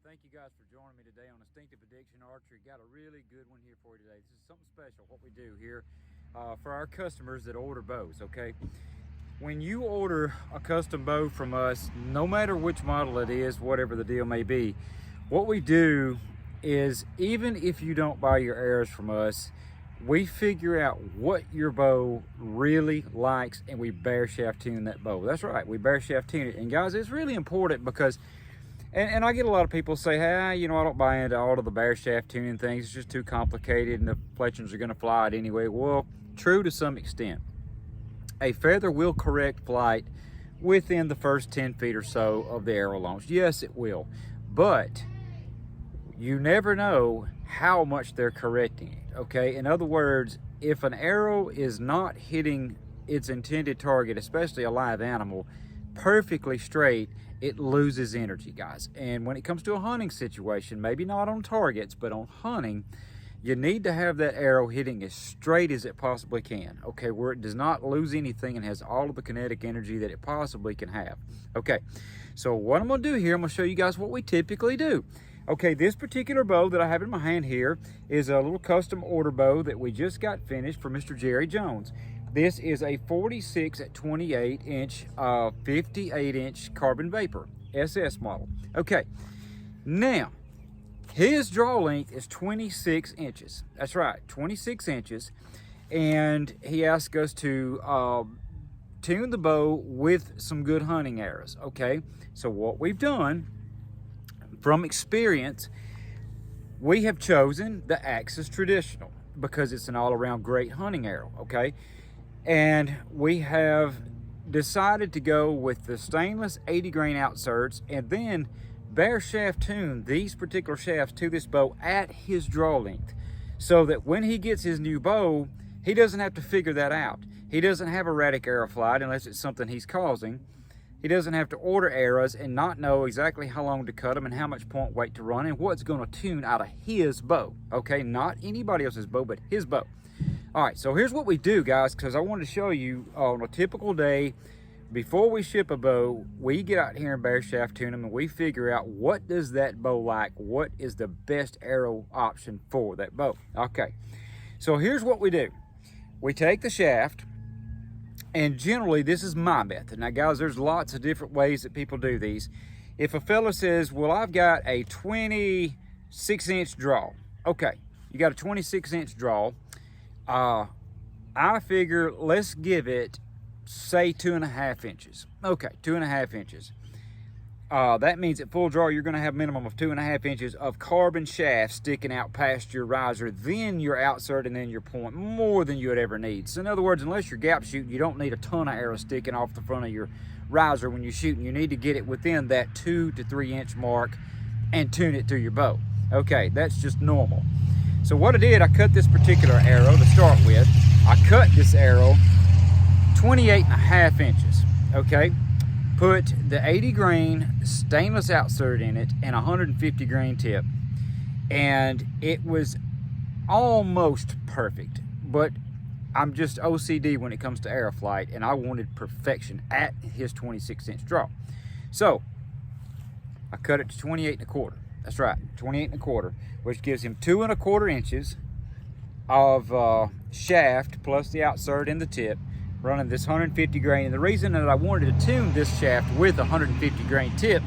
Thank you guys for joining me today on Instinctive Addiction Archery. Got a really good one here for you today. This is something special, what we do here for our customers that order bows, okay? When you order a custom bow from us, no matter which model it is, whatever the deal may be, what we do is, even if you don't buy your arrows from us, we figure out what your bow really likes and we bare shaft tune that bow. That's right, we bare shaft tune it. And guys, it's really important because And I get a lot of people say, hey, you know, I don't buy into all of the bare shaft tuning things. It's just too complicated and the fletchings are going to fly it anyway. Well, true to some extent. A feather will correct flight within the first 10 feet or so of the arrow launch. Yes, it will. But you never know how much they're correcting it, okay? In other words, if an arrow is not hitting its intended target, especially a live animal, perfectly straight, it loses energy, guys. And when it comes to a hunting situation, maybe not on targets, but on hunting, you need to have that arrow hitting as straight as it possibly can, okay, where it does not lose anything and has all of the kinetic energy that it possibly can have. Okay, so what I'm gonna do here, I'm gonna show you guys what we typically do. Okay, this particular bow that I have in my hand here is a little custom order bow that we just got finished for Mr. Jerry Jones. This is a 46 at 28 inch, 58 inch carbon vapor SS model. Okay, now his draw length is 26 inches. That's right, 26 inches. And he asked us to tune the bow with some good hunting arrows. Okay, so what we've done from experience, we have chosen the Axis Traditional because it's an all-around great hunting arrow. Okay, and we have decided to go with the stainless 80 grain outserts and then bare shaft tune these particular shafts to this bow at his draw length, so that when he gets his new bow, he doesn't have to figure that out. He doesn't have erratic arrow flight unless it's something he's causing. He doesn't have to order arrows and not know exactly how long to cut them and how much point weight to run and what's going to tune out of his bow. Okay, not anybody else's bow, but his bow. All right, so here's what we do, guys, because I wanted to show you on a typical day before we ship a bow, we get out here and bare shaft tune them and we figure out what does that bow like, what is the best arrow option for that bow. Okay, so here's what we do. We take the shaft, and generally this is my method. Now guys, there's lots of different ways that people do these. If a fella says, well, I've got a 26 inch draw. Okay, you got a 26 inch draw. I figure let's give it, say, 2.5 inches. Okay, 2.5 inches. That means at full draw, you're gonna have a minimum of 2.5 inches of carbon shaft sticking out past your riser, then your outsert, and then your point, more than you would ever need. So in other words, unless you're gap shooting, you don't need a ton of arrows sticking off the front of your riser when you're shooting. You need to get it within that 2 to 3 inch mark and tune it to your bow. Okay, that's just normal. So what I did, I cut this particular arrow to start with. I cut this arrow 28.5 inches, okay? Put the 80 grain stainless outsert in it and 150 grain tip. And it was almost perfect, but I'm just OCD when it comes to arrow flight, and I wanted perfection at his 26 inch draw. So I cut it to 28.25. That's right, 28.25, which gives him 2.25 inches of shaft plus the outsert and the tip, running this 150 grain. And the reason that I wanted to tune this shaft with a 150 grain tip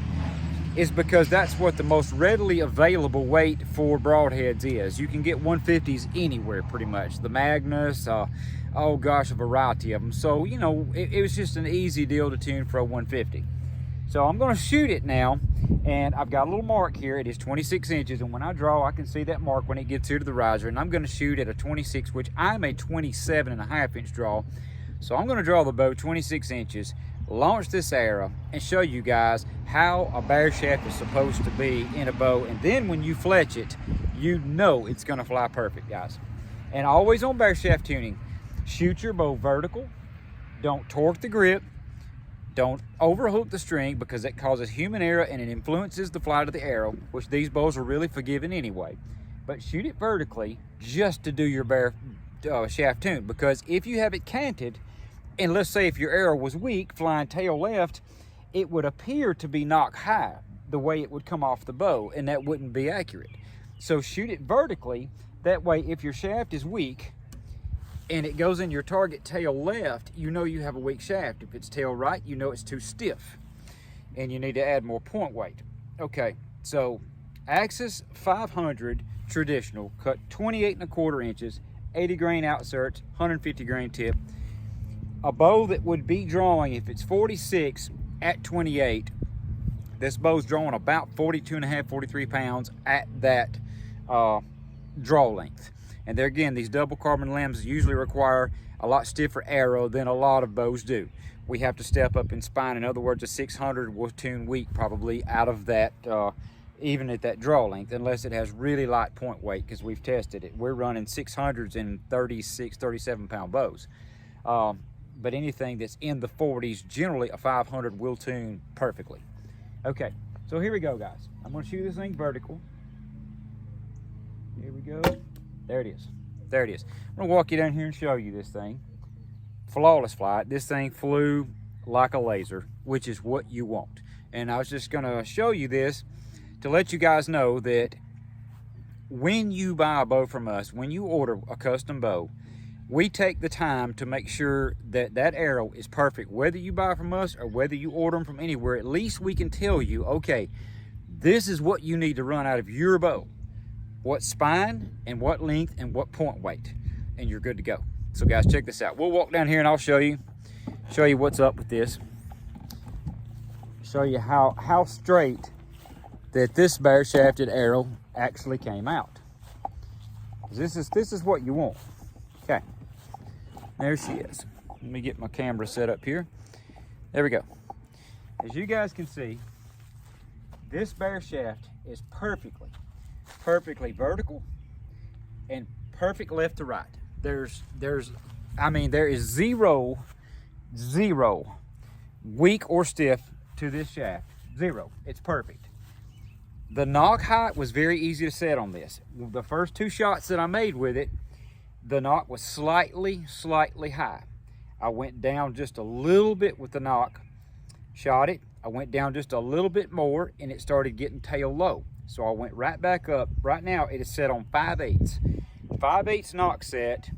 is because that's what the most readily available weight for broadheads is. You can get 150s anywhere pretty much. The Magnus, oh gosh, a variety of them. So, you know, it was just an easy deal to tune for a 150. So I'm gonna shoot it now, and I've got a little mark here. It is 26 inches, and when I draw, I can see that mark when it gets here to the riser, and I'm gonna shoot at a 26, which I'm a 27.5 inch draw. So I'm gonna draw the bow 26 inches, launch this arrow, and show you guys how a bare shaft is supposed to be in a bow. And then when you fletch it, you know it's gonna fly perfect, guys. And always on bare shaft tuning, shoot your bow vertical, don't torque the grip, don't overhook the string because it causes human error and it influences the flight of the arrow, which these bows are really forgiving anyway. But shoot it vertically just to do your bare shaft tune, because if you have it canted, and let's say if your arrow was weak, flying tail left, it would appear to be knocked high. the way it would come off the bow, and that wouldn't be accurate. So shoot it vertically. That way, if your shaft is weak and it goes in your target tail left, you know you have a weak shaft. If it's tail right, you know it's too stiff and you need to add more point weight. Okay, so Axis 500 traditional, cut 28¼ inches, 80 grain outserts, 150 grain tip. A bow that would be drawing, if it's 46 at 28, this bow's drawing about 42.5, 43 pounds at that draw length. And there again, these double carbon limbs usually require a lot stiffer arrow than a lot of bows do. We have to step up in spine. In other words, a 600 will tune weak probably out of that, even at that draw length, unless it has really light point weight, because we've tested it. We're running 600s in 36, 37 pound bows. But anything that's in the 40s, generally a 500 will tune perfectly. Okay, so here we go, guys. I'm gonna shoot this thing vertical. Here we go. There it is. There it is. I'm gonna walk you down here and show you this thing. Flawless flight. This thing flew like a laser, which is what you want. And I was just gonna show you this to let you guys know that when you buy a bow from us, when you order a custom bow, we take the time to make sure that that arrow is perfect. Whether you buy from us or whether you order them from anywhere, at least we can tell you, okay, this is what you need to run out of your bow. What spine and what length and what point weight, and you're good to go. So guys, check this out. We'll walk down here and I'll show you what's up with this. Show you how straight that this bare shafted arrow actually came out. This is what you want. Okay, there she is. Let me get my camera set up here. There we go. As you guys can see, this bare shaft is perfectly vertical and perfect left to right. There is zero weak or stiff to this shaft. Zero. It's perfect. The knock height was very easy to set on this. The first 2 shots that I made with it, the knock was slightly high. I went down just a little bit with the knock, shot it. I went down just a little bit more and it started getting tail low. So I went right back up. Right now it is set on 5/8. 5/8 knock set.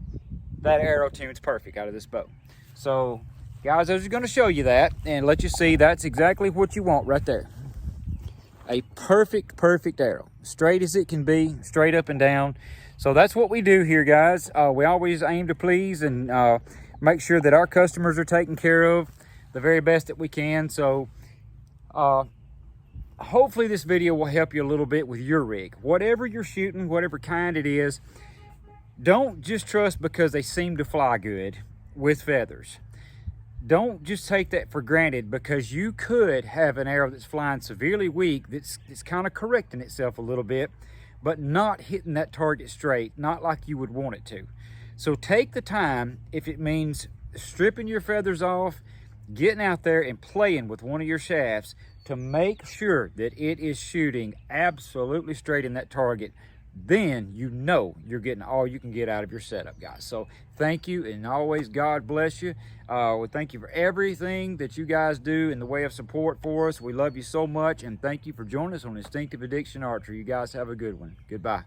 That arrow tunes perfect out of this bow. So guys, I was going to show you that and let you see that's exactly what you want right there. A perfect arrow. Straight as it can be, straight up and down. So that's what we do here, guys. We always aim to please and make sure that our customers are taken care of the very best that we can. So hopefully this video will help you a little bit with your rig. Whatever you're shooting, whatever kind it is, don't just trust because they seem to fly good with feathers. Don't just take that for granted, because you could have an arrow that's flying severely weak, that's kind of correcting itself a little bit, but not hitting that target straight, not like you would want it to. So take the time, if it means stripping your feathers off, getting out there and playing with one of your shafts to make sure that it is shooting absolutely straight in that target. Then you know you're getting all you can get out of your setup, guys. So thank you, and always God bless you. We thank you for everything that you guys do in the way of support for us. We love you so much, and thank you for joining us on Instinctive Addiction Archery. You guys have a good one. Goodbye.